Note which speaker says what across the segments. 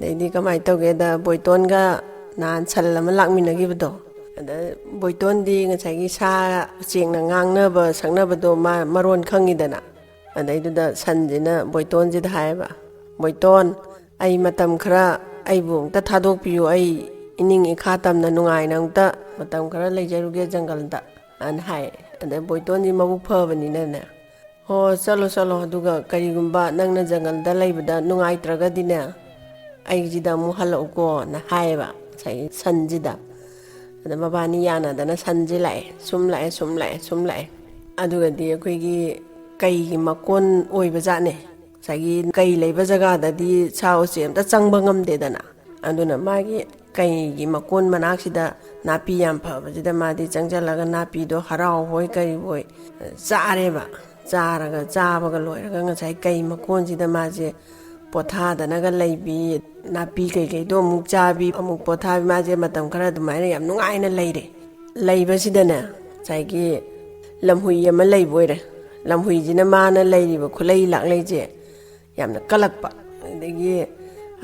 Speaker 1: ꯑꯗꯩꯗꯤ ꯀꯃꯥꯏꯅ ꯇꯧꯒꯦꯗ ꯕꯣꯏꯇꯣꯟꯒ ꯅꯍꯥꯟ ꯁꯜ ꯑꯃ ꯂꯥꯛꯃꯤꯟꯅꯈꯤꯕꯗꯣ ꯑꯗ ꯕꯣꯏꯇꯣꯟꯗꯤ ꯉꯁꯥꯏꯒꯤ ꯁꯥ ꯎꯆꯦꯛꯅ ꯉꯥꯡꯅꯕ ꯁꯛꯅꯕꯗꯣ ꯃꯥ ꯃꯔꯣꯟ ꯈꯪꯉꯤꯗꯅ ꯑꯗꯩꯗꯨꯗ ꯁꯟꯁꯤꯅ ꯕꯣꯏꯇꯣꯟꯁꯤꯗ ꯍꯥꯏꯌꯦꯕ ꯕꯣꯏꯇꯣꯟ ꯑꯩ ꯃꯇꯝ ꯈꯔ ꯑꯩꯕꯨ ꯑꯃꯨꯛꯇ ꯊꯥꯗꯣꯛꯄꯤꯌꯨ ꯑꯩ ꯏꯅꯤꯡ ꯏꯈꯥ ꯇꯝꯅ ꯅꯨꯡꯉꯥꯏꯅ ꯑꯃꯨꯛꯇ ꯃꯇꯝ ꯈꯔ ꯂꯩꯖꯔꯨꯒꯦ ꯖꯪꯒꯜꯗ ꯑꯅ ꯍꯥꯏ ꯑꯗ ꯕꯣꯏꯇꯣꯟꯁꯤ ꯃꯕꯨꯛ ꯐꯕꯅꯤꯅꯅꯦ ꯍꯣ ꯆꯠꯂꯣ ꯆꯠꯂꯣ ꯑꯗꯨꯒ ꯀꯔꯤꯒꯨꯝꯕ ꯅꯪꯅ ꯖꯪꯒꯜꯗ ꯂꯩꯕꯗ ꯅꯨꯡꯉꯥꯏꯇ꯭ꯔꯒꯗꯤꯅꯦ ꯑꯩꯁꯤꯗ ꯑꯃꯨꯛ ꯍꯜꯂꯛꯎꯀꯣꯅ ꯍꯥꯏꯌꯦꯕ ꯉꯁꯥꯏꯒꯤ ꯁꯟꯁꯤꯗ ꯑꯗ ꯃꯕꯥꯅꯤ ꯌꯥꯅꯗꯅ ꯁꯟꯁꯤ ꯂꯥꯛꯑꯦ ꯁꯨꯝ ꯂꯥꯛꯑꯦ ꯁꯨꯝ ꯂꯥꯛꯑꯦ ꯁꯨꯝ ꯂꯥꯛꯑꯦ ꯑꯗꯨꯒꯗꯤ ꯑꯩꯈꯣꯏꯒꯤ ꯀꯩꯒꯤ ꯃꯀꯣꯟ ꯑꯣꯏꯕ ꯖꯥꯠꯅꯦ ꯉꯁꯥꯏꯒꯤ ꯀꯩ ꯂꯩꯕ ꯖꯒꯥꯗꯗꯤ ꯁꯥ ꯎꯆꯦꯛ ꯑꯝꯇ ꯆꯪꯕ ꯉꯝꯗꯦꯗꯅ ꯑꯗꯨꯅ ꯃꯥꯒꯤ ꯀꯩꯒꯤ ꯃꯀꯣꯟ ꯃꯅꯥꯛꯁꯤꯗ ꯅꯥꯄꯤ ꯌꯥꯝ ꯐꯕꯁꯤꯗ ꯃꯥꯗꯤ ꯆꯪꯁꯤꯜꯂꯒ ꯅꯥꯄꯤꯗꯣ ꯍꯔꯥꯎꯕꯣꯏ ꯀꯔꯤꯕꯣꯏ ꯆꯥꯔꯦꯕ ꯆꯥꯔꯒ ꯆꯥꯕꯒ ꯂꯣꯏꯔꯒ ꯉꯁꯥꯏ ꯀꯩ ꯃꯀꯣꯟꯁꯤꯗ ꯃꯥꯁꯦ ꯄꯣꯊꯥꯗꯅꯒ ꯂꯩꯕꯤ ꯅꯥꯄꯤ ꯀꯩꯀꯩꯗꯣ ꯑꯃꯨꯛ ꯆꯥꯕꯤ ꯑꯃꯨꯛ ꯄꯣꯊꯥꯕꯤ ꯃꯥꯁꯦ ꯃꯇꯝ ꯈꯔ ꯑꯗꯨꯃꯥꯏꯅ ꯌꯥꯝ ꯅꯨꯡꯉꯥꯏꯅ ꯂꯩꯔꯦ ꯂꯩꯕꯁꯤꯗꯅꯦ ꯉꯁꯥꯏꯒꯤ ꯂꯝꯍꯨꯏ ꯑꯃ ꯂꯩꯕ ꯑꯣꯏꯔꯦ ꯂꯝꯍꯨꯏꯁꯤꯅ ꯃꯥꯅ ꯂꯩꯔꯤꯕ ꯈꯨꯂꯩ ꯂꯥꯛꯂꯩꯁꯦ ꯌꯥꯝꯅ ꯀꯜꯂꯛꯄ ꯑꯗꯒꯤ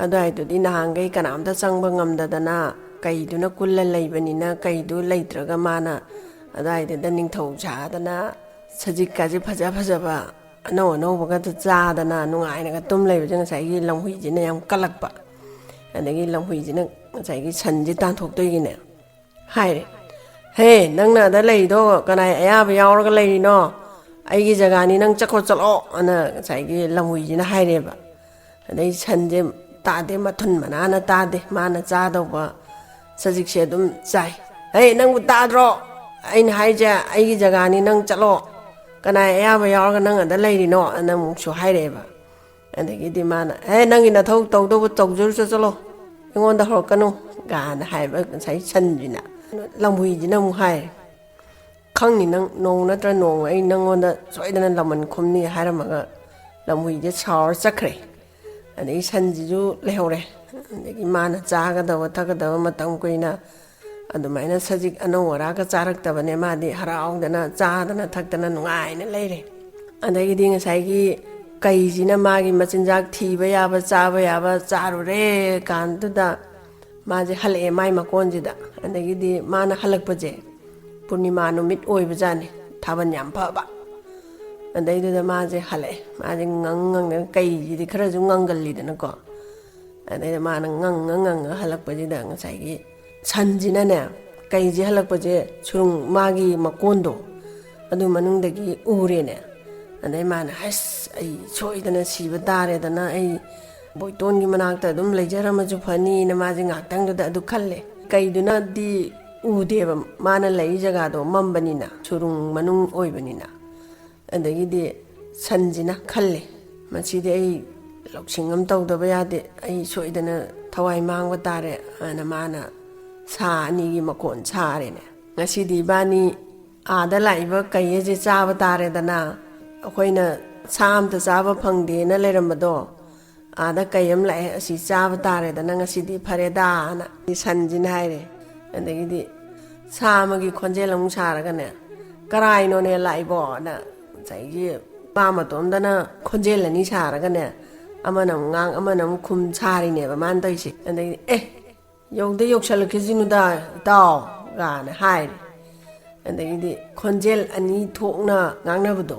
Speaker 1: ꯑꯗꯨꯋꯥꯏꯗꯨꯗꯤ ꯅꯍꯥꯟꯈꯩ ꯀꯅꯥꯝꯇ ꯆꯪꯕ ꯉꯝꯗꯗꯅ ꯀꯩꯗꯨꯅ ꯀꯨꯜꯂ ꯂꯩꯕꯅꯤꯅ ꯀꯩꯗꯨ ꯂꯩꯇ꯭ꯔꯒ ꯃꯥꯅ ꯑꯗꯨꯋꯥꯏꯗꯨꯗ ꯅꯤꯡꯊꯧ ꯁꯥꯗꯅ ꯁꯖꯤꯛꯀꯥꯁꯦ ꯐꯖ ꯐꯖꯕ ꯑꯅꯧ ꯑꯅꯧꯕꯒꯗ ꯆꯥꯗꯅ ꯅꯨꯡꯉꯥꯏꯅꯒ ꯇꯨꯝ ꯂꯩꯕꯁꯦ ꯉꯁꯥꯏꯒꯤ ꯂꯝꯍꯨꯏꯁꯤꯅ ꯌꯥꯝ ꯀꯜꯂꯛꯄ ꯑꯗꯒꯤ ꯂꯝꯍꯨꯏꯁꯤꯅ ꯉꯁꯥꯏꯒꯤ ꯁꯟꯁꯦ ꯇꯥꯟꯊꯣꯛꯇꯣꯏꯒꯤꯅꯦ ꯍꯥꯏꯔꯦ ꯍꯦ ꯅꯪꯅ ꯑꯗ ꯂꯩꯔꯤꯗꯣ ꯀꯅꯥꯏ ꯑꯌꯥꯕ ꯌꯥꯎꯔꯒ ꯂꯩꯔꯤꯅꯣ ꯑꯩꯒꯤ ꯖꯒꯥꯅꯤ ꯅꯪ ꯆꯠꯈ꯭ꯔꯣ ꯆꯠꯂꯣ ꯑꯅ ꯉꯁꯥꯏꯒꯤ ꯂꯝꯍꯨꯏꯁꯤꯅ ꯍꯥꯏꯔꯦꯕ ꯑꯗꯩ ꯁꯟꯁꯦ ꯇꯥꯗꯦ ꯃꯊꯨꯟ ꯃꯅꯥꯅ ꯇꯥꯗꯦ ꯃꯥꯅ ꯆꯥꯗꯧꯕ ꯁꯖꯤꯛꯁꯦ ꯑꯗꯨꯝ ꯆꯥꯏ ꯍꯦ ꯅꯪꯕꯨ ꯇꯥꯗ꯭ꯔꯣ ꯑꯩꯅ ꯍꯥꯏꯁꯦ ꯑꯩꯒꯤ ꯖꯒꯥꯅꯤ ꯅꯪ ꯆꯠꯂꯣ ꯀꯅꯥꯏ ꯑꯌꯥꯕ ꯌꯥꯎꯔꯒ ꯅꯪ ꯑꯗ ꯂꯩꯔꯤꯅꯣ ꯑꯅ ꯑꯃꯨꯛꯁꯨ ꯍꯥꯏꯔꯛꯑꯦꯕ ꯑꯗꯒꯤꯗꯤ ꯃꯥꯅ ꯅꯪꯒꯤ ꯅꯊꯧ ꯇꯧꯗꯧꯕ ꯇꯧꯖꯔꯨ ꯆꯠꯂꯣ ꯑꯩꯉꯣꯟꯗ ꯍꯧꯔꯛꯀꯅꯨ ꯒꯥꯅ ꯍꯥꯏꯕ ꯉꯁꯥꯏ ꯁꯟꯁꯤꯅ ꯂꯝꯍꯨꯏꯁꯤꯅ ꯑꯃꯨꯛ ꯍꯥꯏꯔꯦ ꯈꯪꯅꯤ ꯅꯪ ꯅꯣꯡ ꯅꯠꯇ꯭ꯔ ꯅꯣꯡ ꯑꯩ ꯅꯪꯉꯣꯟꯗ ꯁꯣꯏꯗꯅ ꯂꯃꯟ ꯈꯨꯝꯅꯤ ꯍꯥꯏꯔꯝꯃꯒ ꯂꯝꯍꯨꯏꯁꯦ ꯁꯥꯎꯔ ꯆꯠꯈ꯭ꯔꯦ ꯑꯗꯒꯤ ꯁꯟꯁꯤꯁꯨ ꯂꯩꯍꯧꯔꯦ ꯑꯗꯒꯤ ꯃꯥꯅ ꯆꯥꯒꯗꯕ ꯊꯛꯀꯗꯕ ꯃꯇꯝ ꯀꯨꯏꯅ ꯑꯗꯨꯃꯥꯏꯅ ꯁꯖꯤꯛ ꯑꯅꯧ ꯑꯔꯥꯛꯀ ꯆꯥꯔꯛꯇꯕꯅꯦ ꯃꯥꯗꯤ ꯍꯔꯥꯎꯗꯅ ꯆꯥꯗꯅ ꯊꯛꯇꯅ ꯅꯨꯡꯉꯥꯏꯅ ꯂꯩꯔꯦ ꯑꯗꯒꯤꯗꯤ ꯉꯁꯥꯏꯒꯤ ꯀꯩꯁꯤꯅ ꯃꯥꯒꯤ ꯃꯆꯤꯟꯖꯥꯛ ꯊꯤꯕ ꯌꯥꯕ ꯆꯥꯕ ꯌꯥꯕ ꯆꯥꯔꯨꯔꯦ ꯀꯥꯟꯗꯨꯗ ꯃꯥꯁꯦ ꯍꯜꯂꯛꯑꯦ ꯃꯥꯏ ꯃꯀꯣꯟꯁꯤꯗ ꯑꯗꯒꯤꯗꯤ ꯃꯥꯅ ꯍꯜꯂꯛꯄꯁꯦ ꯄꯨꯔꯅꯤꯃꯥ ꯅꯨꯃꯤꯠ ꯑꯣꯏꯕꯖꯥꯠꯅꯤ ꯊꯥꯕꯜ ꯌꯥꯝ ꯐꯕ ꯑꯗꯩꯗꯨꯗ ꯃꯥꯁꯦ ꯍꯜꯂꯛꯑꯦ ꯃꯥꯁꯦ ꯉꯪꯗꯅ ꯀꯩꯁꯤꯗꯤ ꯈꯔꯁꯨ ꯉꯪꯒꯜꯂꯤꯗꯅꯀꯣ ꯑꯗꯩꯗ ꯃꯥꯅ ꯉꯪꯉ ꯍꯜꯂꯛꯄꯁꯤꯗ ꯉꯁꯥꯏꯒꯤ ꯁꯟꯁꯤꯅꯅꯦ ꯀꯩꯁꯦ ꯍꯜꯂꯛꯄꯁꯦ ꯁꯨꯔꯨꯡ ꯃꯥꯒꯤ ꯃꯀꯣꯟꯗꯣ ꯑꯗꯨ ꯃꯅꯨꯡꯗꯒꯤ ꯎꯔꯦꯅꯦ ꯑꯗꯩ ꯃꯥꯅ ꯑꯁ ꯑꯩ ꯁꯣꯏꯗꯅ ꯁꯤꯕ ꯇꯥꯔꯦꯗꯅ ꯑꯩ ꯕꯣꯏꯇꯣꯟꯒꯤ ꯃꯅꯥꯛꯇ ꯑꯗꯨꯝ ꯂꯩꯖꯔꯝꯃꯁꯨ ꯐꯅꯤꯅ ꯃꯥꯁꯦ ꯉꯥꯛꯇꯪꯗꯨꯗ ꯑꯗꯨ ꯈꯜꯂꯦ ꯀꯩꯗꯨꯅꯗꯤ ꯎꯗꯦꯕ ꯃꯥꯅ ꯂꯩꯔꯤ ꯖꯒꯥꯗꯣ ꯃꯝꯕꯅꯤꯅ ꯁꯨꯔꯨꯡ ꯃꯅꯨꯡ ꯑꯣꯏꯕꯅꯤꯅ ꯑꯗꯒꯤꯗꯤ ꯁꯟꯁꯤꯅ ꯈꯜꯂꯦ ꯃꯁꯤꯗꯤ ꯑꯩ ꯂꯧꯁꯤꯡ ꯑꯃ ꯇꯧꯗꯕ ꯌꯥꯗꯦ ꯑꯩ ꯁꯣꯏꯗꯅ ꯊꯋꯥꯏ ꯃꯥꯡꯕ ꯇꯥꯔꯦ ꯑꯅ ꯃꯥꯅ ꯁꯥ ꯑꯅꯤꯒꯤ ꯃꯀꯣꯟ ꯁꯥꯔꯦꯅꯦ ꯉꯁꯤꯗꯤ ꯏꯕꯥꯅꯤ ꯑꯥꯗ ꯂꯥꯛꯏꯕ ꯀꯩ ꯑꯁꯦ ꯆꯥꯕ ꯇꯥꯔꯦꯗꯅ ꯑꯩꯈꯣꯏꯅ ꯁꯥ ꯑꯝꯇ ꯆꯥꯕ ꯐꯪꯗꯦꯅ ꯂꯩꯔꯝꯕꯗꯣ ꯑꯥꯗ ꯀꯩ ꯑꯃ ꯂꯥꯛꯑꯦ ꯑꯁꯤ ꯆꯥꯕ ꯇꯥꯔꯦꯗꯅ ꯉꯁꯤꯗꯤ ꯐꯔꯦꯗꯥꯅ ꯁꯟꯁꯤꯅ ꯍꯥꯏꯔꯦ ꯑꯗꯒꯤꯗꯤ ꯁꯥ ꯑꯃꯒꯤ ꯈꯣꯟꯖꯦꯜ ꯑꯃꯨꯛ ꯁꯥꯔꯒꯅꯦ ꯀꯔꯥꯏꯅꯣꯅꯦ ꯂꯥꯛꯏꯕꯣꯅ ꯉꯁꯥꯏꯒꯤ ꯄꯥ ꯃꯇꯣꯝꯗꯅ ꯈꯣꯟꯖꯦꯜ ꯑꯅꯤ ꯁꯥꯔꯒꯅꯦ ꯑꯃꯅ ꯑꯃꯨꯛ ꯉꯥꯡ ꯑꯃꯅ ꯑꯃꯨꯛ ꯈꯨꯝ ꯁꯥꯔꯤꯅꯦꯕ ꯃꯥꯅ ꯇꯧꯔꯤꯁꯦ ꯑꯗꯒꯤꯗꯤ ꯌꯧꯗ ꯌꯧꯁꯜꯂꯛꯈꯤꯁꯤꯅꯨꯗ ꯏꯇꯥꯎ ꯒꯥꯅ ꯍꯥꯏꯔꯦ ꯑꯗꯒꯤꯗꯤ ꯈꯣꯟꯖꯦꯜ ꯑꯅꯤ ꯊꯣꯛꯅ ꯉꯥꯡꯅꯕꯗꯣ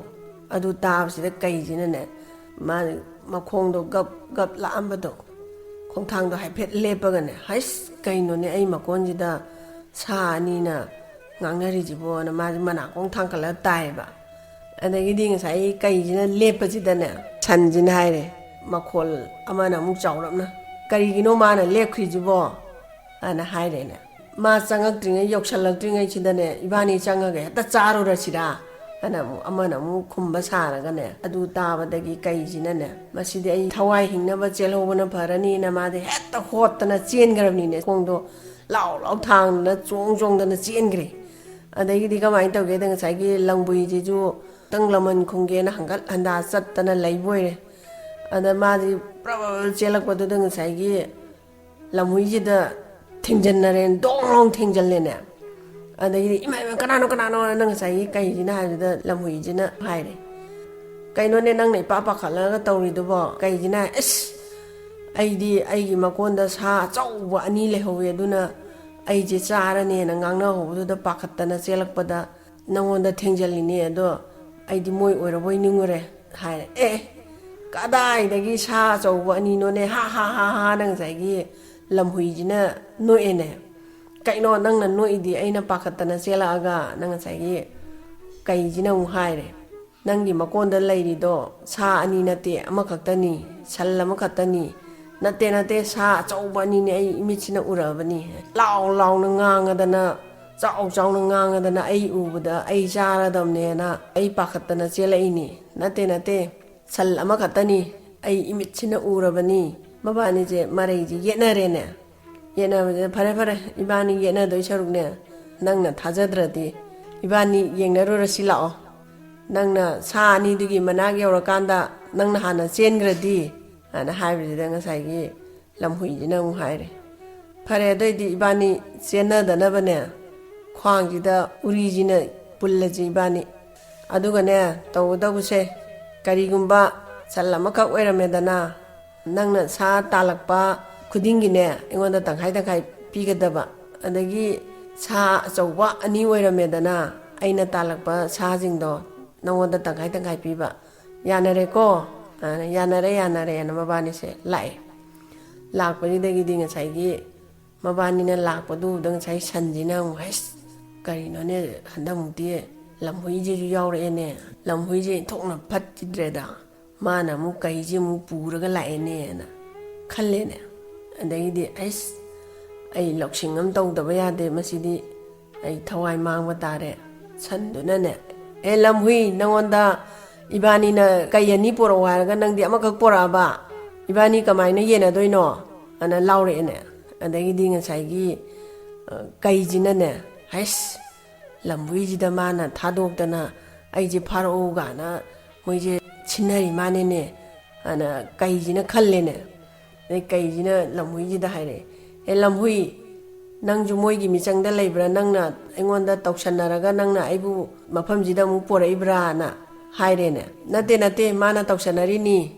Speaker 1: ꯑꯗꯨ ꯇꯥꯕꯁꯤꯗ ꯀꯩꯁꯤꯅꯅꯦ ꯃꯥ ꯃꯈꯣꯡꯗꯣ ꯒꯞ ꯒꯞ ꯂꯥꯛꯑꯝꯕꯗꯣ ꯈꯣꯡꯊꯥꯡꯗꯣ ꯍꯥꯏꯐꯦꯠ ꯂꯦꯞꯄꯒꯅꯦ ꯍꯩꯁ ꯀꯩꯅꯣꯅꯦ ꯑꯩ ꯃꯀꯣꯟꯁꯤꯗ ꯁꯥ ꯑꯅꯤꯅ ꯉꯥꯡꯅꯔꯤꯁꯤꯕꯣꯅ ꯃꯥꯁꯦ ꯃꯅꯥꯀꯣꯡ ꯊꯥꯡꯀꯠꯂꯒ ꯇꯥꯏꯌꯦꯕ ꯑꯗꯒꯤꯗꯤ ꯉꯁꯥꯏ ꯀꯩꯁꯤꯅ ꯂꯦꯞꯄꯁꯤꯗꯅꯦ ꯁꯟꯁꯤꯅ ꯍꯥꯏꯔꯦ ꯃꯈꯣꯜ ꯑꯃꯅ ꯑꯃꯨꯛ ꯆꯥꯎꯔꯞꯅ ꯀꯔꯤꯒꯤꯅꯣ ꯃꯥꯅ ꯂꯦꯞꯈ꯭ꯔꯤꯁꯤꯕꯣ ꯑꯅ ꯍꯥꯏꯔꯦꯅꯦ ꯃꯥ ꯆꯪꯉꯛꯇ꯭ꯔꯤꯉꯩ ꯌꯧꯁꯜꯂꯛꯇ꯭ꯔꯤꯉꯩꯁꯤꯗꯅꯦ ꯏꯕꯥꯅꯤ ꯆꯪꯉꯒ ꯍꯦꯛꯇ ꯆꯥꯔꯨꯔꯁꯤꯔꯥ ꯑꯅ ꯑꯃꯅ ꯑꯃꯨꯛ ꯈꯨꯝꯕ ꯁꯥꯔꯒꯅꯦ ꯑꯗꯨ ꯇꯥꯕꯗꯒꯤ ꯀꯩꯁꯤꯅꯅꯦ ꯃꯁꯤꯗꯤ ꯑꯩ ꯊꯋꯥꯏ ꯍꯤꯡꯅꯕ ꯆꯦꯜꯍꯧꯕꯅ ꯐꯔꯅꯤꯅ ꯃꯥꯗꯤ ꯍꯦꯛꯇ ꯍꯣꯠꯇꯅ ꯆꯦꯟꯈ꯭ꯔꯕꯅꯤꯅꯦ ꯈꯣꯡꯗꯣ ꯂꯥꯎ ꯂꯥꯎ ꯊꯥꯡꯗꯅ ꯆꯣꯡ ꯆꯣꯡꯗꯅ ꯆꯦꯟꯈ꯭ꯔꯦ ꯑꯗꯒꯤꯗꯤ ꯀꯃꯥꯏꯅ ꯇꯧꯒꯦꯗ ꯉꯁꯥꯏꯒꯤ ꯂꯝꯕꯨꯏꯁꯤꯁꯨ ꯈꯤꯇꯪ ꯂꯃꯟ ꯈꯨꯝꯒꯦꯅ ꯍꯪꯒꯠ ꯍꯟꯗꯥ ꯆꯠꯇꯅ ꯂꯩꯕ ꯑꯣꯏꯔꯦ ꯑꯗ ꯃꯥꯗꯤ ꯄ꯭ꯔꯕꯜ ꯆꯦꯜꯂꯛꯄꯗꯨꯗ ꯉꯁꯥꯏꯒꯤ ꯂꯝꯍꯨꯏꯁꯤꯗ ꯊꯦꯡꯖꯤꯟꯅꯔꯦ ꯗꯣꯡ ꯗꯣꯡ ꯊꯦꯡꯖꯤꯜꯂꯦꯅꯦ ꯑꯗꯒꯤꯗꯤ ꯏꯃꯥ ꯏꯃꯥ ꯀꯅꯥꯅꯣꯅ ꯉꯁꯥꯏꯒꯤ ꯀꯩꯁꯤꯅ ꯍꯥꯏꯕꯗ ꯂꯝꯍꯨꯏꯁꯤꯅ ꯍꯥꯏꯔꯦ ꯀꯩꯅꯣꯅꯦ ꯅꯪꯅ ꯏꯄꯥ ꯄꯥꯈꯠꯂꯒ ꯇꯧꯔꯤꯗꯨꯕꯣ ꯀꯩꯁꯤꯅ ꯑꯩꯗꯤ ꯑꯩꯒꯤ ꯃꯀꯣꯟꯗ ꯁꯥ ꯑꯆꯧꯕ ꯑꯅꯤ ꯂꯩꯍꯧꯋꯦ ꯑꯗꯨꯅ ꯑꯩꯁꯦ ꯆꯥꯔꯅꯦꯅ ꯉꯥꯡꯅꯍꯧꯕꯗꯨꯗ ꯄꯥꯈꯠꯇꯅ ꯆꯦꯜꯂꯛꯄꯗ ꯅꯪꯉꯣꯟꯗ ꯊꯦꯡꯖꯜꯂꯤꯅꯦ ꯑꯗꯣ ꯑꯩꯗꯤ ꯃꯣꯏ ꯑꯣꯏꯔꯕꯣꯏ ꯅꯤꯡꯉꯨꯔꯦ ꯍꯥꯏꯔꯦ ꯀꯗꯥꯏꯗꯒꯤ ꯁꯥ ꯑꯆꯧꯕ ꯑꯅꯤꯅꯣꯅꯦ ꯍꯥ ꯍꯥ ꯍꯥ ꯍꯥꯅ ꯉꯁꯥꯏꯒꯤ ꯂꯝꯍꯨꯏꯁꯤꯅ ꯅꯣꯛꯑꯦꯅꯦ ꯀꯩꯅꯣ ꯅꯪꯅ ꯅꯣꯛꯏꯗꯤ ꯑꯩꯅ ꯄꯥꯈꯠꯇꯅ ꯆꯦꯜꯂꯛꯑꯒ ꯅꯪ ꯉꯁꯥꯏꯒꯤ ꯀꯩꯁꯤꯅ ꯑꯃꯨꯛ ꯍꯥꯏꯔꯦ ꯅꯪꯒꯤ ꯃꯀꯣꯟꯗ ꯂꯩꯔꯤꯗꯣ ꯁꯥ ꯑꯅꯤ ꯅꯠꯇꯦ ꯑꯃꯈꯛꯇꯅꯤ ꯁꯜ ꯑꯃꯈꯛꯇꯅꯤ ꯅꯠꯇꯦ ꯁꯥ ꯑꯆꯧꯕ ꯑꯅꯤꯅꯦ ꯑꯩ ꯏꯃꯤꯠꯁꯤꯅ ꯎꯔꯛꯑꯕꯅꯤ ꯂꯥꯎꯅ ꯉꯥꯡꯉꯗꯅ ꯆꯥꯎꯅ ꯉꯥꯡꯉꯗꯅ ꯑꯩ ꯎꯕꯗ ꯑꯩ ꯆꯥꯔꯗꯕꯅꯦꯅ ꯑꯩ ꯄꯥꯈꯠꯇꯅ ꯆꯦꯜꯂꯛꯏꯅꯤ ꯅꯠꯇꯦ ꯁꯜ ꯑꯃꯈꯛꯇꯅꯤ ꯑꯩ ꯏꯃꯤꯠꯁꯤꯅ ꯎꯔꯕꯅꯤ ꯃꯕꯥꯅꯤꯁꯦ ꯃꯔꯩꯁꯦ ꯌꯦꯠꯅꯔꯦꯅꯦ ꯌꯦꯠꯅꯕꯁꯦ ꯐꯔꯦ ꯏꯕꯥꯅꯤ ꯌꯦꯠꯅꯗꯣꯏ ꯁꯔꯨꯛꯅꯦ ꯅꯪꯅ ꯊꯥꯖꯗ꯭ꯔꯗꯤ 이바니 ꯌꯦꯡꯅꯔꯨꯔꯁꯤ ꯂꯥꯛꯑꯣ ꯅꯪꯅ ꯁꯥ ꯑꯅꯤꯗꯨꯒꯤ ꯃꯅꯥꯛ ꯌꯧꯔꯀꯥꯟꯗ ꯅꯪꯅ ꯍꯥꯟꯅ ꯆꯦꯟꯈ꯭ꯔꯗꯤ ꯑꯅ ꯍꯥꯏꯕꯁꯤꯗ ꯉꯁꯥꯏꯒꯤ ꯂꯝꯍꯨꯏꯁꯤꯅ ꯑꯃꯨꯛ ꯍꯥꯏꯔꯦ ꯐꯔꯦ ꯑꯗꯨꯏꯗꯤ ꯏꯕꯥꯅꯤ ꯆꯦꯟꯅꯗꯅꯕꯅꯦ ꯈ꯭ꯋꯥꯡꯁꯤꯗ ꯎꯔꯤꯁꯤꯅ ꯄꯨꯜꯂꯁꯤ ꯏꯕꯥꯅꯤ ꯑꯗꯨꯒꯅꯦ ꯇꯧꯒꯗꯧꯕꯁꯦ ꯀꯔꯤꯒꯨꯝꯕ ꯁꯜ ꯑꯃꯈꯛ ꯑꯣꯏꯔꯝꯃꯦꯗꯅ ꯅꯪꯅ ꯁꯥ ꯇꯥꯜꯂꯛꯄ ꯈꯨꯗꯤꯡꯒꯤꯅꯦ ꯑꯩꯉꯣꯟꯗ ꯇꯪꯈꯥꯏ ꯄꯤꯒꯗꯕ ꯑꯗꯒꯤ ꯁꯥ ꯑꯆꯧꯕ ꯑꯅꯤ ꯑꯣꯏꯔꯝꯃꯦꯗꯅ ꯑꯩꯅ ꯇꯥꯜꯂꯛꯄ ꯁꯥꯁꯤꯡꯗꯣ ꯅꯪꯉꯣꯟꯗ ꯇꯪꯈꯥꯏ ꯄꯤꯕ ꯌꯥꯅꯔꯦꯀꯣ ꯌꯥꯅꯔꯦꯅ ꯃꯕꯥꯅꯤꯁꯦ ꯂꯥꯛꯄꯁꯤꯗꯒꯤꯗꯤ ꯉꯁꯥꯏꯒꯤ ꯃꯕꯥꯅꯤꯅ ꯂꯥꯛꯄꯗꯨꯗ ꯉꯁꯥꯏ ꯁꯟꯁꯤꯅ ꯑꯃꯨꯛ ꯀꯔꯤꯅꯣꯅꯦ ꯍꯟꯗꯛꯃꯨꯛꯇꯤ ꯂꯝꯍꯨꯏꯁꯤꯁꯨ ꯌꯥꯎꯔꯛꯑꯦꯅꯦ ꯂꯝꯍꯨꯏꯁꯦ ꯊꯣꯛꯅ ꯐꯠꯈꯤꯗ꯭ꯔꯦꯗ ꯃꯥꯅ ꯑꯃꯨꯛ ꯀꯩꯁꯦ ꯑꯃꯨꯛ ꯄꯨꯔꯒ ꯂꯥꯛꯑꯦꯅꯦꯅ ꯈꯜꯂꯦꯅꯦ ꯑꯗꯒꯤꯗꯤ ꯑꯩ ꯂꯧꯁꯤꯡ ꯑꯃ ꯇꯧꯗꯕ ꯌꯥꯗꯦ ꯃꯁꯤꯗꯤ ꯑꯩ ꯊꯋꯥꯏ ꯃꯥꯡꯕ ꯇꯥꯔꯦ ꯁꯟꯗꯨꯅꯅꯦ ꯂꯝꯍꯨꯏ ꯅꯪꯉꯣꯟꯗ 이바니나 ꯀꯩ ꯑꯅꯤ ꯄꯣꯔꯛꯑꯣ ꯍꯥꯏꯔꯒ ꯅꯪꯗꯤ ꯑꯃꯈꯛ ꯄꯣꯔꯛꯑꯕ 이바니 ꯀꯃꯥꯏꯅ ꯌꯦꯟꯅꯗꯣꯏꯅꯣ ꯑꯅ ꯂꯥꯎꯔꯛꯑꯦꯅꯦ ꯑꯗꯒꯤꯗꯤ ꯉꯁꯥꯏꯒꯤ ꯀꯩꯁꯤꯅꯅꯦ ꯂꯝꯍꯨꯏꯁꯤꯗ ꯃꯥꯅ ꯊꯥꯗꯣꯛꯇꯅ ꯑꯩꯁꯦ ꯐꯥꯔꯛꯎ ꯒꯥꯅ ꯃꯣꯏꯁꯦ ꯁꯤꯟꯅꯔꯤ ꯃꯥꯅꯦꯅꯦ ꯑꯅ ꯀꯩꯁꯤꯅ ꯈꯜꯂꯦꯅꯦ ꯑꯗꯩ ꯀꯩꯁꯤꯅ ꯂꯝꯍꯨꯏꯁꯤꯗ ꯍꯥꯏꯔꯛꯑꯦ ꯂꯝꯍꯨꯏ ꯅꯪꯁꯨ ꯃꯣꯏꯒꯤ ꯃꯤꯆꯪꯗ ꯂꯩꯕ꯭ꯔꯥ ꯅꯪꯅ ꯑꯩꯉꯣꯟꯗ ꯇꯧꯁꯟꯅꯔꯒ ꯅꯪꯅ ꯑꯩꯕꯨ ꯃꯐꯝꯁꯤꯗ ꯑꯃꯨꯛ ꯄꯣꯔꯛꯏꯕ꯭ꯔꯥꯅ ꯍꯥꯏꯔꯦꯅꯦ ꯅꯠꯇꯦ ꯃꯥꯅ ꯇꯧꯁꯟꯅꯔꯤꯅꯤ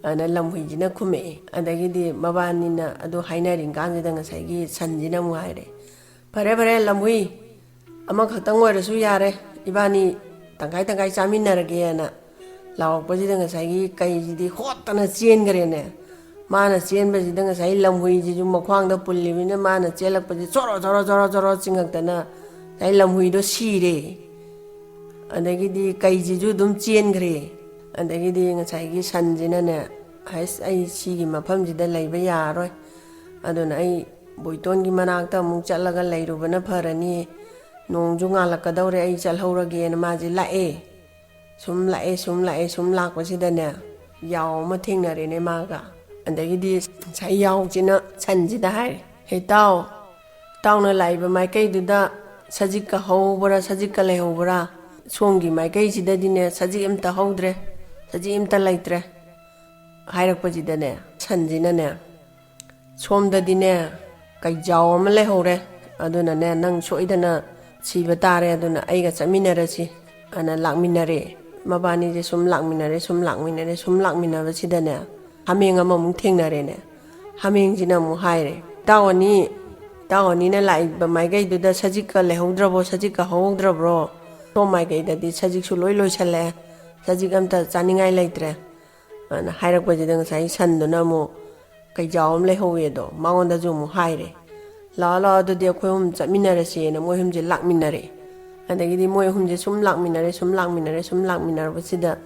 Speaker 1: ꯑꯅ ꯂꯝꯍꯨꯏꯁꯤꯅ ꯈꯨꯝꯃꯛꯑꯦ ꯑꯗꯒꯤꯗꯤ ꯃꯕꯥꯅꯤꯅ ꯑꯗꯨ ꯍꯥꯏꯅꯔꯤꯀꯥꯟꯁꯤꯗ ꯉꯁꯥꯏꯒꯤ ꯁꯟꯁꯤꯅ ꯑꯃꯨꯛ ꯍꯥꯏꯔꯦ ꯐꯔꯦ ꯂꯝꯍꯨꯏ ꯑꯃꯈꯛꯇꯪ ꯑꯣꯏꯔꯁꯨ ꯌꯥꯔꯦ 이바니 tangkai ꯆꯥꯃꯤꯟꯅꯔꯒꯦꯅ ꯂꯥꯎꯔꯛꯄꯁꯤꯗ ꯉꯁꯥꯏꯒꯤ ꯀꯩꯁꯤꯗꯤ ꯍꯣꯠꯇꯅ ꯆꯦꯟꯈ꯭ꯔꯦꯅꯦ 마나 ꯆꯦꯟꯕꯁꯤꯗ ꯉꯁꯥꯏ ꯂꯝꯍꯨꯏꯁꯤꯁꯨ ꯃꯈ꯭ꯋꯥꯡꯗ ꯄꯨꯜꯂꯤꯕꯅꯤꯅ 마나 ꯆꯦꯜꯂꯛꯄꯁꯤ ꯖꯣꯔꯣ ꯆꯤꯡꯉꯛꯇꯅ ꯉꯁꯥꯏ ꯂꯝꯍꯨꯏꯗꯣ ꯁꯤꯔꯦ ꯑꯗꯒꯤꯗꯤ ꯀꯩꯁꯤꯁꯨ ꯑꯗꯨꯝ ꯆꯦꯟꯈ꯭ꯔꯦ ꯑꯗꯒꯤꯗꯤ ꯉꯁꯥꯏꯒꯤ ꯁꯟꯁꯤꯅꯅꯦ ꯑꯩ ꯁꯤꯒꯤ ꯃꯐꯝꯁꯤꯗ ꯂꯩꯕ ꯌꯥꯔꯔꯣꯏ ꯑꯗꯨꯅ ꯑꯩ ꯕꯣꯏꯇꯣꯟꯒꯤ ꯃꯅꯥꯛꯇ ꯑꯃꯨꯛ ꯆꯠꯂꯒ ꯂꯩꯔꯨꯕꯅ ꯐꯔꯅꯤ ꯅꯣꯡꯁꯨ ꯉꯥꯜꯂꯛꯀꯗꯧꯔꯦ ꯑꯩ ꯆꯠꯍꯧꯔꯒꯦꯅ ꯃꯥꯁꯦ ꯂꯥꯛꯑꯦ ꯁꯨꯝ ꯂꯥꯛꯄꯁꯤꯗꯅꯦ ꯌꯥꯎ ꯑꯃ ꯊꯦꯡꯅꯔꯦꯅꯦ ꯃꯥꯒ ꯑꯗꯒꯤꯗꯤ ꯉꯁꯥꯏ ꯌꯥꯎꯁꯤꯅ ꯁꯟꯁꯤꯗ ꯍꯥꯏꯔꯦ ꯇꯥꯎꯅ ꯂꯥꯛꯏꯕ ꯃꯥꯏꯀꯩꯗꯨꯗ ꯁꯖꯤꯛꯀ ꯍꯧꯕ꯭ꯔꯥ ꯁꯖꯤꯛꯀ ꯂꯩꯍꯧꯕ꯭ꯔꯥ ꯁꯣꯝꯒꯤ ꯃꯥꯏꯀꯩꯁꯤꯗꯗꯤꯅꯦ ꯁꯖꯤꯛ ꯑꯝꯇ ꯍꯧꯗ꯭ꯔꯦ ꯁꯖꯤꯛ ꯑꯝꯇ ꯂꯩꯇ꯭ꯔꯦ ꯍꯥꯏꯔꯛꯄꯁꯤꯗꯅꯦ ꯁꯟꯁꯤꯅꯅꯦ ꯁꯣꯝꯗꯗꯤꯅꯦ ꯀꯩꯖꯥꯎ ꯑꯃ ꯂꯩꯍꯧꯔꯦ ꯑꯗꯨꯅꯅꯦ ꯅꯪ ꯁꯣꯏꯗꯅ ꯁꯤꯕ ꯇꯥꯔꯦ ꯑꯗꯨꯅ ꯑꯩꯒ ꯆꯠꯃꯤꯟꯅꯔꯁꯤ ꯑꯅ ꯂꯥꯛꯃꯤꯟꯅꯔꯦ ꯃꯕꯥꯅꯤꯁꯦ ꯁꯨꯝ ꯂꯥꯛꯃꯤꯟꯅꯕꯁꯤꯗꯅꯦ ꯍꯥꯃꯦꯡ ꯑꯃꯃꯨꯛ ꯊꯦꯡꯅꯔꯦꯅꯦ ꯍꯥꯃꯦꯡꯁꯤꯅ ꯑꯃꯨꯛ ꯍꯥꯏꯔꯦ ꯏꯇꯥꯎ ꯑꯅꯤꯅ ꯂꯥꯛꯏꯕ ꯃꯥꯏꯀꯩꯗꯨꯗ ꯁꯖꯤꯛꯀ ꯂꯩꯍꯧꯗ꯭ꯔꯕꯣ ꯁꯖꯤꯛꯀ ꯍꯧꯍꯧꯗ꯭ꯔꯕ꯭ꯔꯣ ꯁꯣꯝ ꯃꯥꯏꯀꯩꯗꯗꯤ ꯁꯖꯤꯛꯁꯨ ꯂꯣꯏꯁꯜꯂꯦ ꯁꯖꯤꯛ ꯑꯝꯇ ꯆꯥꯅꯤꯡꯉꯥꯏ ꯂꯩꯇ꯭ꯔꯦ ꯑꯅ ꯍꯥꯏꯔꯛꯄꯁꯤꯗ ꯉꯁꯥꯏ ꯁꯟꯗꯨꯅ ꯑꯃꯨꯛ ꯀꯩꯖꯥꯎ ꯑꯃ ꯂꯩꯍꯧꯋꯦꯗꯣ ꯃꯉꯣꯟꯗꯁꯨ ꯑꯃꯨꯛ ꯍꯥꯏꯔꯦ ꯂꯥꯛꯑꯣ ꯑꯗꯨꯗꯤ ꯑꯩꯈꯣꯏ ꯑꯍꯨꯝ ꯆꯠꯃꯤꯟꯅꯔꯁꯦꯅ ꯃꯣꯏ ꯑꯍꯨꯝꯁꯦ ꯂꯥꯛꯃꯤꯟꯅꯔꯦ ꯑꯗꯒꯤꯗꯤ ꯃꯣꯏ ꯑꯍꯨꯝꯁꯦ ꯁꯨꯝ ꯂꯥꯛꯃꯤꯟꯅꯔꯕꯁꯤꯗ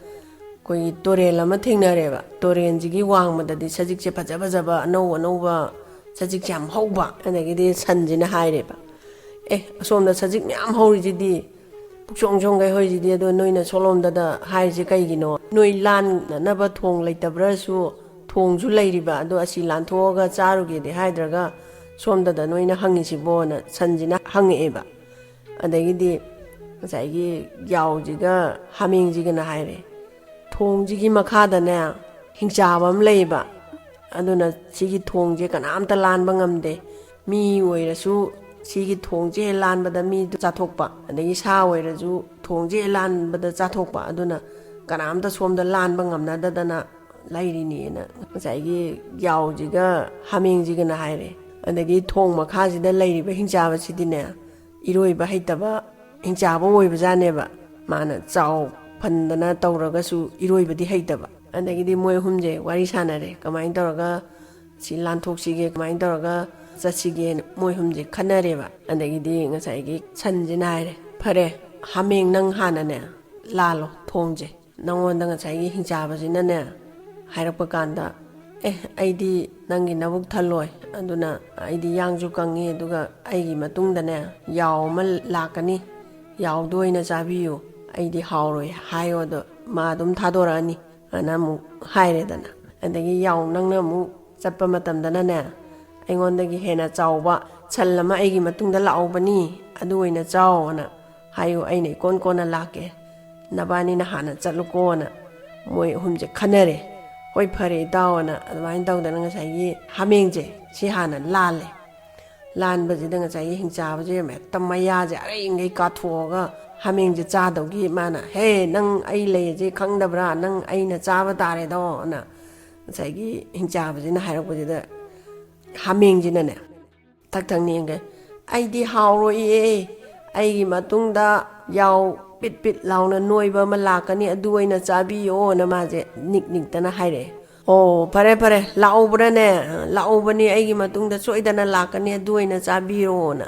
Speaker 1: ꯑꯩꯈꯣꯏꯒꯤ ꯇꯣꯔꯦꯜ ꯑꯃ ꯊꯦꯡꯅꯔꯦꯕ ꯇꯣꯔꯦꯜꯁꯤꯒꯤ ꯋꯥꯡꯃꯗꯗꯤ ꯁꯖꯤꯛꯁꯦ ꯐꯖꯕ ꯑꯅꯧꯕ ꯁꯖꯤꯛꯁꯦ ꯌꯥꯝ ꯍꯧꯕ ꯑꯗꯒꯤꯗꯤ ꯁꯟꯁꯤꯅ ꯍꯥꯏꯔꯦꯕ ꯑꯁꯣꯝꯗ ꯁꯖꯤꯛ ꯃꯌꯥꯝ ꯍꯧꯔꯤꯁꯤꯗꯤ ꯄꯨꯛꯆꯣꯡꯈꯩ ꯍꯧꯔꯤꯁꯤꯗꯤ ꯑꯗꯣ ꯅꯣꯏꯅ ꯁꯣꯂꯣꯝꯗꯗ ꯍꯥꯏꯔꯤꯁꯦ ꯀꯩꯒꯤꯅꯣ ꯅꯣꯏ ꯂꯥꯟꯅꯅꯕ ꯊꯣꯡ ꯂꯩꯇꯕ꯭ꯔꯁꯨ ꯊꯣꯡꯁꯨ ꯂꯩꯔꯤꯕ ꯑꯗꯣ ꯑꯁꯤ ꯂꯥꯟꯊꯣꯛꯑꯒ ꯆꯥꯔꯨꯒꯦꯗꯤ ꯍꯥꯏꯗ꯭ꯔꯒ ꯁꯣꯝꯗꯗ ꯅꯣꯏꯅ ꯍꯪꯉꯤꯁꯤꯕꯣꯅ ꯁꯟꯁꯤꯅ ꯍꯪꯉꯛꯑꯦꯕ ꯑꯗꯒꯤꯗꯤ ꯉꯁꯥꯏꯒꯤ ꯌꯥꯎꯁꯤꯒ ꯍꯥꯃꯦꯡꯁꯤꯒꯅ ꯍꯥꯏꯔꯦ ꯊꯣꯡꯁꯤꯒꯤ ꯃꯈꯥꯗꯅꯦ ꯍꯤꯡꯆꯥꯕ ꯑꯃ ꯂꯩꯌꯦꯕ ꯑꯗꯨꯅ ꯁꯤꯒꯤ ꯊꯣꯡꯁꯦ ꯀꯅꯥꯝꯇ ꯂꯥꯟꯕ ꯉꯝꯗꯦ ꯃꯤ ꯑꯣꯏꯔꯁꯨ ꯁꯤꯒꯤ ꯊꯣꯡꯁꯦ ꯂꯥꯟꯕꯗ ꯃꯤꯗꯨ ꯆꯥꯊꯣꯛꯄ ꯑꯗꯒꯤ ꯁꯥ ꯑꯣꯏꯔꯁꯨ ꯊꯣꯡꯁꯦ ꯂꯥꯟꯕꯗ ꯆꯥꯊꯣꯛꯄ ꯑꯗꯨꯅ ꯀꯅꯥꯝꯇ ꯁꯣꯝꯗ ꯂꯥꯟꯕ ꯉꯝꯅꯗꯗꯅ ꯂꯩꯔꯤꯅꯤꯅ ꯉꯁꯥꯏꯒꯤ ꯌꯥꯎꯁꯤꯒ ꯍꯥꯃꯦꯡꯁꯤꯒꯅ ꯍꯥꯏꯔꯦ ꯑꯗꯒꯤ ꯊꯣꯡ ꯃꯈꯥꯁꯤꯗ ꯂꯩꯔꯤꯕ ꯍꯤꯡꯆꯥꯕꯁꯤꯗꯤꯅꯦ ꯏꯔꯣꯏꯕ ꯍꯩꯇꯕ ꯍꯤꯡꯆꯥꯕ ꯑꯣꯏꯕꯖꯥꯠꯅꯦꯕ ꯃꯥꯅ ꯆꯥꯎ ꯐꯟꯗꯅ ꯇꯧꯔꯒꯁꯨ ꯏꯔꯣꯏꯕꯗꯤ ꯍꯩꯇꯕ ꯑꯗꯒꯤꯗꯤ ꯃꯣꯏ ꯑꯍꯨꯝꯁꯦ ꯋꯥꯔꯤ ꯁꯥꯟꯅꯔꯦ ꯀꯃꯥꯏꯅ ꯇꯧꯔꯒ ꯁꯤ ꯂꯥꯟꯊꯣꯛꯁꯤꯒꯦ ꯀꯃꯥꯏꯅ ꯇꯧꯔꯒ ꯆꯠꯁꯤꯒꯦꯅ ꯃꯣꯏ ꯑꯍꯨꯝꯁꯦ ꯈꯟꯅꯔꯦꯕ ꯑꯗꯒꯤꯗꯤ ꯉꯁꯥꯏꯒꯤ ꯁꯟꯁꯤꯅ ꯍꯥꯏꯔꯦ ꯐꯔꯦ ꯍꯥꯃꯦꯡ ꯅꯪ ꯍꯥꯟꯅꯅꯦ ꯂꯥꯜꯂꯣ ꯊꯣꯡꯁꯦ ꯅꯪꯉꯣꯟꯗ ꯉꯁꯥꯏꯒꯤ ꯍꯤꯡꯆꯥꯕꯁꯤꯅꯅꯦ ꯍꯥꯏꯔꯛꯄ ꯀꯥꯟꯗ ꯑꯩꯗꯤ ꯅꯪꯒꯤ ꯅꯕꯨꯛ ꯊꯜꯂꯣꯏ ꯑꯗꯨꯅ ꯑꯩꯗꯤ ꯌꯥꯡꯁꯨ ꯀꯪꯉꯤ ꯑꯗꯨꯒ ꯑꯩꯒꯤ ꯃꯇꯨꯡꯗꯅꯦ ꯌꯥꯎ ꯑꯃ ꯂꯥꯛꯀꯅꯤ ꯌꯥꯎꯗꯣ ꯑꯣꯏꯅ ꯆꯥꯕꯤꯌꯨ ꯑꯩꯗꯤ ꯍꯥꯎꯔꯣꯏ ꯍꯥꯏꯌꯣ ꯑꯗꯣ ꯃꯥ ꯑꯗꯨꯝ ꯊꯥꯗꯣꯔꯛꯑꯅꯤ ꯑꯅ ꯑꯃꯨꯛ ꯍꯥꯏꯔꯦꯗꯅ ꯑꯗꯒꯤ ꯌꯥꯎ ꯅꯪꯅ ꯑꯃꯨꯛ ꯆꯠꯄ ꯃꯇꯝꯗꯅꯅꯦ ꯑꯩꯉꯣꯟꯗꯒꯤ ꯍꯦꯟꯅ ꯆꯥꯎꯕ ꯁꯟ ꯑꯃ ꯑꯩꯒꯤ ꯃꯇꯨꯡꯗ ꯂꯥꯛꯍꯧꯕꯅꯤ ꯑꯗꯨ ꯑꯣꯏꯅ ꯆꯥꯎꯑꯣꯅ ꯍꯥꯏꯌꯨ ꯑꯩꯅ ꯏꯀꯣꯟ ꯀꯣꯟꯅ ꯂꯥꯛꯀꯦ ꯅꯕꯥꯅꯤꯅ ꯍꯥꯟꯅ ꯆꯠꯂꯨꯀꯣꯅ ꯃꯣꯏ ꯑꯍꯨꯝꯁꯦ ꯈꯟꯅꯔꯦ ꯍꯣꯏ ꯐꯔꯦ ꯏꯇꯥꯎꯑꯅ ꯑꯗꯨꯃꯥꯏꯅ ꯇꯧꯗꯅ ꯉꯁꯥꯏꯒꯤ ꯍꯥꯃꯦꯡꯁꯦ ꯁꯤ ꯍꯥꯟꯅ ꯂꯥꯜꯂꯦ ꯂꯥꯟꯕꯁꯤꯗ ꯉꯁꯥꯏꯒꯤ ꯍꯤꯡꯆꯥꯕꯁꯦ ꯍꯦꯛꯇ ꯃꯌꯥꯁꯦ ꯑꯔꯩꯉꯩ ꯀꯥꯊꯣꯛꯑꯒ ꯍꯥꯃꯦꯡꯁꯦ ꯆꯥꯗꯧꯒꯤ ꯃꯥꯅ ꯍꯦ ꯅꯪ ꯑꯩ ꯂꯩꯔꯤꯁꯦ ꯈꯪꯗꯕ꯭ꯔꯥ ꯅꯪ ꯑꯩꯅ ꯆꯥꯕ ꯇꯥꯔꯦꯗꯣꯅ ꯉꯁꯥꯏꯒꯤ ꯍꯤꯡꯆꯥꯕꯁꯤꯅ ꯍꯥꯏꯔꯛꯄꯁꯤꯗ ꯍꯥꯃꯦꯡꯁꯤꯅꯅꯦ ꯊꯛ ꯊꯛ ꯌꯦꯡꯒꯩ ꯑꯩꯗꯤ ꯍꯥꯎꯔꯣꯏꯌꯦ ꯑꯩꯒꯤ ꯃꯇꯨꯡꯗ ꯌꯥꯎ ꯄꯤꯠ ꯄꯤꯠ ꯂꯥꯎꯅ ꯅꯣꯏꯕ ꯑꯃ ꯂꯥꯛꯀꯅꯤ ꯑꯗꯨ ꯑꯣꯏꯅ ꯆꯥꯕꯤꯌꯣꯅ ꯃꯥꯁꯦ ꯅꯤꯛ ꯅꯤꯛꯇꯅ ꯍꯥꯏꯔꯛꯑꯦ ꯑꯣ ꯐꯔꯦ ꯐꯔꯦ ꯂꯥꯛꯎꯕ꯭ꯔꯥꯅꯦ ꯂꯥꯛꯎꯕꯅꯤ ꯑꯩꯒꯤ ꯃꯇꯨꯡꯗ ꯁꯣꯏꯗꯅ ꯂꯥꯛꯀꯅꯤ ꯑꯗꯨ ꯑꯣꯏꯅ ꯆꯥꯕꯤꯔꯣꯅ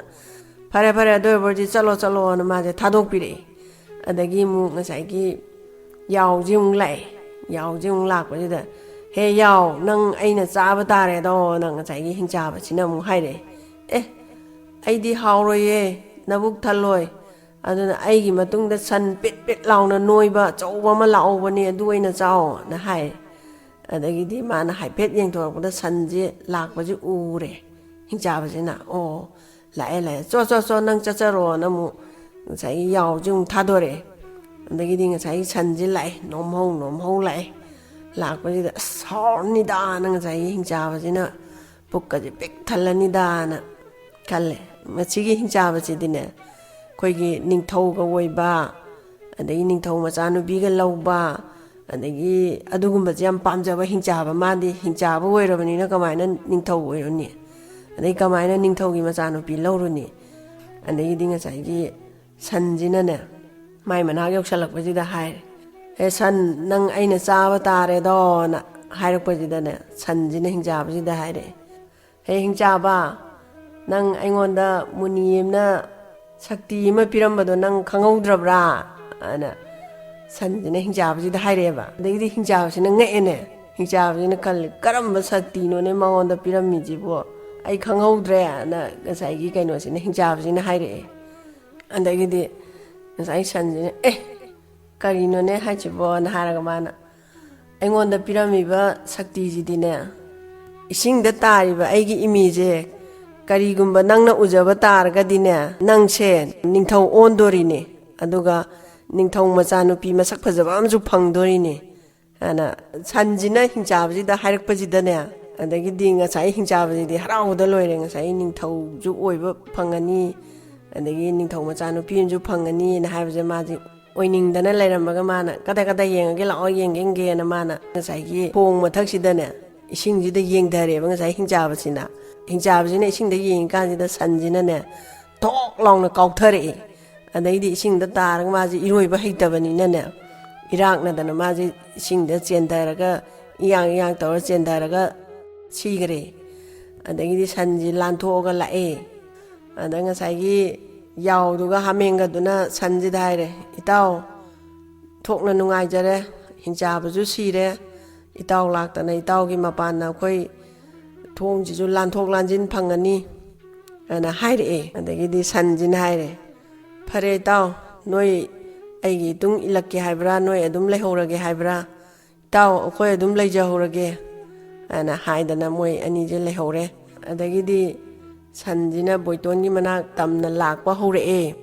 Speaker 1: ꯐꯔꯦ ꯐꯔꯦ ꯑꯗꯨ ꯑꯣꯏꯔꯕꯗꯤ ꯆꯠꯂꯣ ꯆꯠꯂꯣꯅ ꯃꯥꯁꯦ ꯊꯥꯗꯣꯛꯄꯤꯔꯛꯑꯦ ꯑꯗꯒꯤ ꯑꯃꯨꯛ ꯉꯁꯥꯏꯒꯤ ꯌꯥꯎꯁꯦ ꯑꯃꯨꯛ ꯂꯥꯛꯑꯦ ꯌꯥꯎꯁꯦ ꯑꯃꯨꯛ ꯂꯥꯛꯄꯁꯤꯗ ꯍꯦ ꯌꯥꯎ ꯅꯪ ꯑꯩꯅ ꯆꯥꯕ ꯇꯥꯔꯦꯗꯣꯅ ꯉꯁꯥꯏꯒꯤ ꯍꯤꯡꯆꯥꯕꯁꯤꯅ ꯑꯃꯨꯛ ꯍꯥꯏꯔꯛꯑꯦ ꯑꯩꯗꯤ ꯍꯥꯎꯔꯣꯏꯌꯦ ꯅꯕꯨꯛ ꯊꯜꯂꯣꯏ ꯑꯗꯨꯅ ꯑꯩꯒꯤ ꯃꯇꯨꯡꯗ ꯁꯟ ꯄꯤꯠ ꯄꯤꯠ ꯂꯥꯎꯅ ꯅꯣꯏꯕ ꯑꯆꯧꯕ ꯑꯃ ꯂꯥꯛꯍꯧꯕꯅꯤ ꯑꯗꯨ ꯑꯣꯏꯅ ꯆꯥꯎꯑꯣꯅ ꯍꯥꯏ ꯑꯗꯒꯤꯗꯤ ꯃꯥꯅ ꯍꯥꯏꯐꯦꯠ ꯌꯦꯡꯊꯣꯔꯛꯄꯗ ꯁꯟꯁꯦ ꯂꯥꯛꯄꯁꯦ ꯎꯔꯦ ꯍꯤꯡꯆꯥꯕꯁꯤꯅ ꯑꯣ ꯂꯥꯛꯑꯦ ꯆꯣ ꯅꯪ ꯆꯠꯆꯔꯣꯅ ꯑꯃꯨꯛ ꯉꯁꯥꯏꯒꯤ ꯌꯥꯎꯁꯦ ꯑꯃꯨꯛ ꯊꯥꯗꯣꯔꯛꯑꯦ ꯑꯗꯒꯤꯗꯤ ꯉꯁꯥꯏꯒꯤ ꯁꯟꯁꯦ ꯂꯥꯛꯑꯦ ꯅꯣꯝꯍꯧ ꯂꯥꯛꯑꯦ ꯂꯥꯛꯄꯁꯤꯗ ꯑꯁ ꯍꯥꯎꯔꯅꯤꯗꯥꯅ ꯉꯁꯥꯏꯒꯤ ꯍꯤꯡꯆꯥꯕꯁꯤꯅ ꯄꯨꯛꯀꯁꯦ ꯄꯤꯛ ꯊꯜꯂꯅꯤꯗꯥꯅ ꯈꯜꯂꯦ ꯃꯁꯤꯒꯤ ꯍꯤꯡꯆꯥꯕꯁꯤꯗꯤꯅꯦ ꯑꯩꯈꯣꯏꯒꯤ ꯅꯤꯡꯊꯧꯒ ꯑꯣꯏꯕ ꯑꯗꯒꯤ ꯅꯤꯡꯊꯧ ꯃꯆꯥꯅꯨꯄꯤꯒ ꯂꯧꯕ ꯑꯗꯒꯤ ꯑꯗꯨꯒꯨꯝꯕꯁꯦ ꯌꯥꯝ ꯄꯥꯝꯖꯕ ꯍꯤꯡꯆꯥꯕ ꯃꯥꯗꯤ ꯍꯤꯡꯆꯥꯕ ꯑꯣꯏꯔꯕꯅꯤꯅ ꯀꯃꯥꯏꯅ ꯅꯤꯡꯊꯧ ꯑꯣꯏꯔꯨꯅꯤ ꯑꯗꯩ ꯀꯃꯥꯏꯅ ꯅꯤꯡꯊꯧꯒꯤ ꯃꯆꯥꯅꯨꯄꯤ ꯂꯧꯔꯨꯅꯤ ꯑꯗꯒꯤꯗꯤ ꯉꯁꯥꯏꯒꯤ ꯁꯟꯁꯤꯅꯅꯦ ꯃꯥꯏ ꯃꯅꯥꯛ ꯌꯧꯁꯜꯂꯛꯄꯁꯤꯗ ꯍꯥꯏꯔꯦ ꯁꯟ ꯅꯪ ꯑꯩꯅ ꯆꯥꯕ ꯇꯥꯔꯦꯗꯣꯅ ꯍꯥꯏꯔꯛꯄꯁꯤꯗꯅꯦ ꯁꯟꯁꯤꯅ ꯍꯤꯡꯆꯥꯕꯁꯤꯗ ꯍꯥꯏꯔꯛꯑꯦ ꯍꯦ ꯍꯤꯡꯆꯥꯕ ꯅꯪ ꯑꯩꯉꯣꯟꯗ ꯃꯨꯅꯤꯑꯝꯅ ꯁꯛꯇꯤ ꯑꯃ ꯄꯤꯔꯝꯕꯗꯣ ꯅꯪ ꯈꯪꯍꯧꯗ꯭ꯔꯕ꯭ꯔꯥ ꯑꯅ ꯁꯟꯁꯤꯅ ꯍꯤꯡꯆꯥꯕꯁꯤꯗ ꯍꯥꯏꯔꯛꯑꯦꯕ ꯑꯗꯒꯤꯗꯤ ꯍꯤꯡꯆꯥꯕꯁꯤꯅ ꯉꯛꯑꯦꯅꯦ ꯍꯤꯡꯆꯥꯕꯁꯤꯅ ꯈꯜꯂꯦ ꯀꯔꯝꯕ ꯁꯛꯇꯤꯅꯣꯅꯦ ꯃꯉꯣꯟꯗ ꯄꯤꯔꯝꯃꯤꯁꯤꯕꯣ ꯑꯩ ꯈꯪꯍꯧꯗ꯭ꯔꯦꯅ ꯉꯁꯥꯏꯒꯤ ꯀꯩꯅꯣꯁꯤꯅ ꯍꯤꯡꯆꯥꯕꯁꯤꯅ ꯍꯥꯏꯔꯛꯑꯦ ꯑꯗꯒꯤꯗꯤ ꯉꯁꯥꯏ ꯁꯟꯁꯤꯅ ꯀꯔꯤꯅꯣꯅꯦ ꯍꯥꯏꯁꯤꯕꯣꯅ ꯍꯥꯏꯔꯒ ꯃꯥꯅ ꯑꯩꯉꯣꯟꯗ ꯄꯤꯔꯝꯃꯤꯕ ꯁꯛꯇꯤꯁꯤꯗꯤꯅꯦ ꯏꯁꯤꯡꯗ ꯇꯥꯔꯤꯕ ꯑꯩꯒꯤ ꯏꯃꯤꯁꯦ ꯀꯔꯤꯒꯨꯝꯕ ꯅꯪꯅ ꯎꯖꯕ ꯇꯥꯔꯒꯗꯤꯅꯦ ꯅꯪꯁꯦ ꯅꯤꯡꯊꯧ ꯑꯣꯟꯗꯣꯔꯤꯅꯦ ꯑꯗꯨꯒ ꯅꯤꯡꯊꯧ ꯃꯆꯥꯅꯨꯄꯤ ꯃꯁꯛ ꯐꯖꯕ ꯑꯃꯁꯨ ꯐꯪꯗꯣꯔꯤꯅꯦ ꯑꯅ ꯁꯟꯁꯤꯅ ꯍꯤꯡꯆꯥꯕꯁꯤꯗ ꯍꯥꯏꯔꯛꯄꯁꯤꯗꯅꯦ ꯑꯗꯒꯤꯗꯤ ꯉꯁꯥꯏ ꯍꯤꯡꯆꯥꯕꯁꯤꯗꯤ ꯍꯔꯥꯎꯕꯗ ꯂꯣꯏꯔꯦ ꯉꯁꯥꯏ ꯅꯤꯡꯊꯧꯁꯨ ꯑꯣꯏꯕ ꯐꯪꯉꯅꯤ ꯑꯗꯒꯤ ꯅꯤꯡꯊꯧ ꯃꯆꯥꯅꯨꯄꯤ ꯑꯃꯁꯨ ꯐꯪꯉꯅꯤꯅ ꯍꯥꯏꯕꯁꯦ ꯃꯥꯁꯦ ꯑꯣꯏꯅꯤꯡꯗꯅ ꯂꯩꯔꯝꯃꯒ ꯃꯥꯅ ꯀꯗꯥꯏ ꯌꯦꯡꯉꯒꯦ ꯂꯥꯛꯑꯣ ꯌꯦꯡꯒꯦꯅ ꯃꯥꯅ ꯉꯁꯥꯏꯒꯤ ꯊꯣꯡ ꯃꯊꯛꯁꯤꯗꯅꯦ ꯏꯁꯤꯡꯁꯤꯗ ꯌꯦꯡꯊꯔꯦꯕ ꯉꯁꯥꯏ ꯍꯤꯡꯆꯥꯕꯁꯤꯅ ꯏꯁꯤꯡꯗ ꯌꯦꯡꯉꯤꯀꯥꯟꯁꯤꯗ ꯁꯟꯁꯤꯅꯅꯦ ꯊꯣꯛ ꯂꯥꯎꯅ ꯀꯥꯎꯊꯔꯛꯑꯦ ꯑꯗꯩꯗꯤ ꯏꯁꯤꯡꯗ ꯇꯥꯔꯒ ꯃꯥꯁꯦ ꯏꯔꯣꯏꯕ ꯍꯩꯇꯕꯅꯤꯅꯅꯦ ꯏꯔꯥꯛꯅꯗꯅ ꯃꯥꯁꯦ ꯏꯁꯤꯡꯗ ꯆꯦꯟꯊꯔꯒ ꯏꯌꯥꯡ ꯇꯧꯔ ꯆꯦꯟꯊꯔꯒ ꯁꯤꯈꯔꯦ ꯑꯗꯒꯤꯗꯤ ꯁꯟꯁꯤ ꯂꯥꯟꯊꯣꯛꯑꯒ ꯂꯥꯛꯑꯦ ꯑꯗ ꯉꯁꯥꯏꯒꯤ ꯌꯥꯎꯗꯨꯒ ꯍꯥꯃꯦꯡꯒꯗꯨꯅ ꯁꯟꯁꯤꯗ ꯍꯥꯏꯔꯦ ꯏꯇꯥꯎ ꯊꯣꯛꯅ ꯅꯨꯡꯉꯥꯏꯖꯔꯦ ꯍꯤꯡꯆꯥꯕꯁꯨ ꯁꯤꯔꯦ ꯏꯇꯥꯎ ꯂꯥꯛꯇꯅ ꯏꯇꯥꯎꯒꯤ ꯃꯄꯥꯟꯅ ꯑꯩꯈꯣꯏ ꯊꯣꯡꯁꯤꯁꯨ ꯂꯥꯟꯊꯣꯛ ꯂꯥꯟꯁꯤꯟ ꯐꯪꯉꯅꯤ ꯑꯅ ꯍꯥꯏꯔꯛꯑꯦ ꯑꯗꯒꯤꯗꯤ ꯁꯟꯁꯤꯅ ꯍꯥꯏꯔꯦ ꯐꯔꯦ ꯏꯇꯥꯎ ꯅꯣꯏ ꯑꯩꯒꯤ ꯏꯇꯨꯡ ꯏꯜꯂꯛꯀꯦ ꯍꯥꯏꯕ꯭ꯔꯥ ꯅꯣꯏ ꯑꯗꯨꯝ ꯂꯩꯍꯧꯔꯒꯦ ꯍꯥꯏꯕ꯭ꯔꯥ ꯏꯇꯥꯎ ꯑꯩꯈꯣꯏ ꯑꯗꯨꯝ ꯂꯩꯖꯍꯧꯔꯒꯦ ꯑꯅ ꯍꯥꯏꯗꯅ ꯃꯣꯏ ꯑꯅꯤꯁꯦ ꯂꯩꯍꯧꯔꯦ ꯑꯗꯒꯤꯗꯤ ꯁꯟꯁꯤꯅ ꯕꯣꯏꯇꯣꯟꯒꯤ ꯃꯅꯥꯛ ꯇꯝꯅ ꯂꯥꯛꯄ ꯍꯧꯔꯛꯑꯦ